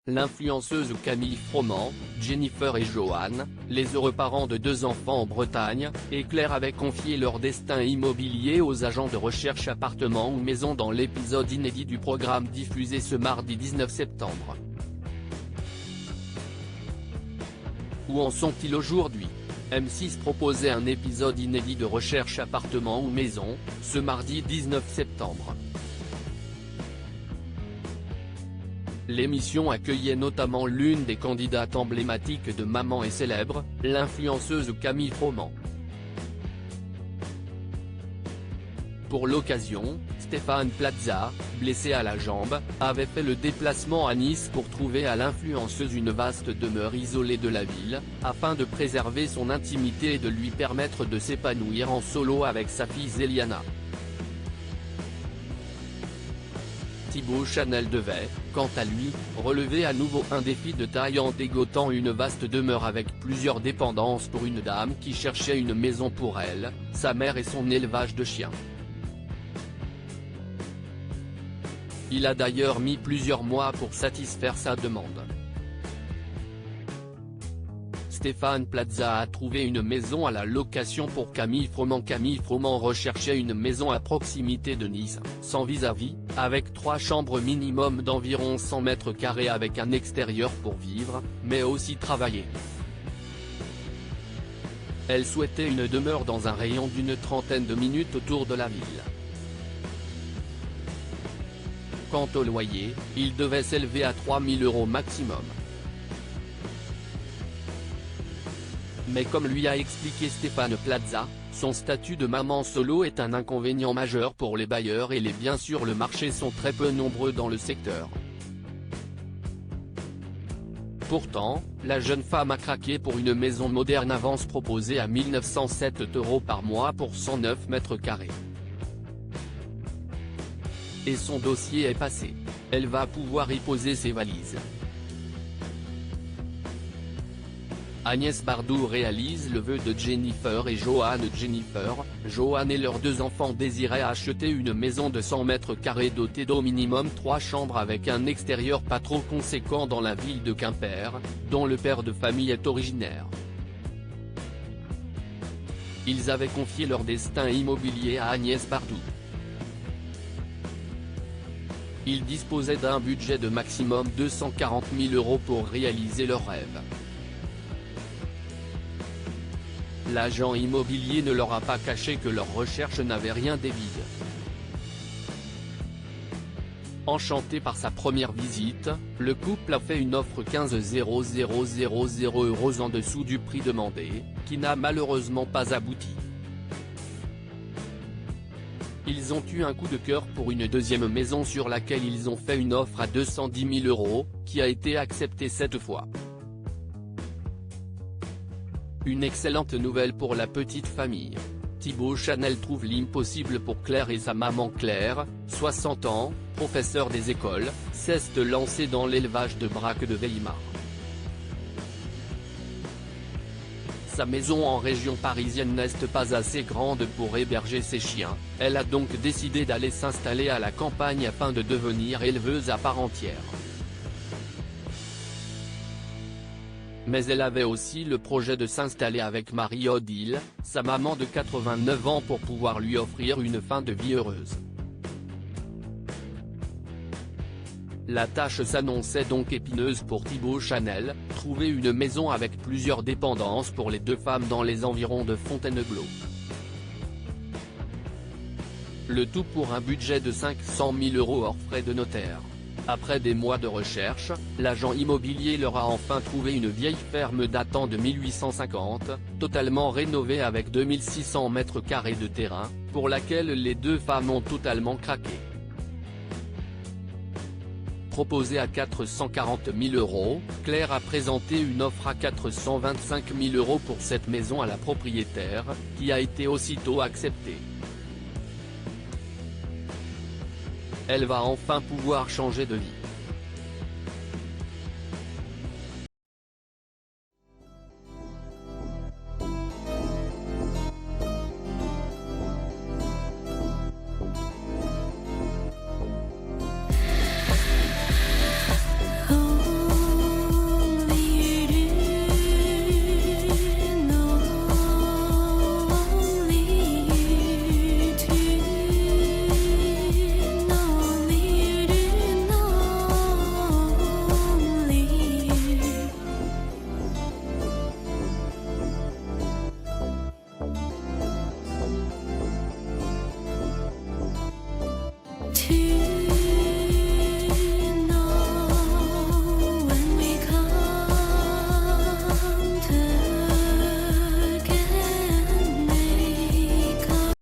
L'influenceuse Camille Froment, Jennifer et Johan, les heureux parents de 2 enfants en Bretagne, et Claire avaient confié leur destin immobilier aux agents de recherche appartements ou maisons dans l'épisode inédit du programme diffusé ce mardi 19 septembre. Où en sont-ils aujourd'hui? M6 proposait un épisode inédit de recherche appartements ou maisons, ce mardi 19 septembre. L'émission accueillait notamment l'une des candidates emblématiques de Maman est célèbre, l'influenceuse Camille Froment. Pour l'occasion, Stéphane Plaza, blessé à la jambe, avait fait le déplacement à Nice pour trouver à l'influenceuse une vaste demeure isolée de la ville, afin de préserver son intimité et de lui permettre de s'épanouir en solo avec sa fille Zéliana. Thibaut Chanel devait, quant à lui, relever à nouveau un défi de taille en dégotant une vaste demeure avec plusieurs dépendances pour une dame qui cherchait une maison pour elle, sa mère et son élevage de chiens. Il a d'ailleurs mis plusieurs mois pour satisfaire sa demande. Stéphane Plaza a trouvé une maison à la location pour Camille Froment. Camille Froment recherchait une maison à proximité de Nice, sans vis-à-vis, avec 3 chambres minimum d'environ 100 mètres carrés avec un extérieur pour vivre, mais aussi travailler. Elle souhaitait une demeure dans un rayon d'une trentaine de minutes autour de la ville. Quant au loyer, il devait s'élever à 3 000 € maximum. Mais comme lui a expliqué Stéphane Plaza, son statut de maman solo est un inconvénient majeur pour les bailleurs et bien sûr le marché sont très peu nombreux dans le secteur. Pourtant, la jeune femme a craqué pour une maison moderne avance proposée à 1 907 € par mois pour 109 mètres carrés. Et son dossier est passé. Elle va pouvoir y poser ses valises. Agnès Bardou réalise le vœu de Jennifer et Johan. Johan et leurs 2 enfants désiraient acheter une maison de 100 mètres carrés dotée d'au minimum 3 chambres avec un extérieur pas trop conséquent dans la ville de Quimper, dont le père de famille est originaire. Ils avaient confié leur destin immobilier à Agnès Bardou. Ils disposaient d'un budget de maximum 240 000 € pour réaliser leur rêve. L'agent immobilier ne leur a pas caché que leurs recherches n'avaient rien d'évident. Enchanté par sa première visite, le couple a fait une offre 15 000 € en dessous du prix demandé, qui n'a malheureusement pas abouti. Ils ont eu un coup de cœur pour une deuxième maison sur laquelle ils ont fait une offre à 210 000 €, qui a été acceptée cette fois. Une excellente nouvelle pour la petite famille. Thibaut Chanel trouve l'impossible pour Claire et sa maman Claire, 60 ans, professeure des écoles, s'est lancée dans l'élevage de braques de Weimar. Sa maison en région parisienne n'est pas assez grande pour héberger ses chiens, elle a donc décidé d'aller s'installer à la campagne afin de devenir éleveuse à part entière. Mais elle avait aussi le projet de s'installer avec Marie-Odile, sa maman de 89 ans pour pouvoir lui offrir une fin de vie heureuse. La tâche s'annonçait donc épineuse pour Thibaut Chanel, trouver une maison avec plusieurs dépendances pour les 2 femmes dans les environs de Fontainebleau. Le tout pour un budget de 500 000 € hors frais de notaire. Après des mois de recherche, l'agent immobilier leur a enfin trouvé une vieille ferme datant de 1850, totalement rénovée avec 2600 mètres carrés de terrain, pour laquelle les 2 femmes ont totalement craqué. Proposée à 440 000 €, Claire a présenté une offre à 425 000 € pour cette maison à la propriétaire, qui a été aussitôt acceptée. Elle va enfin pouvoir changer de vie.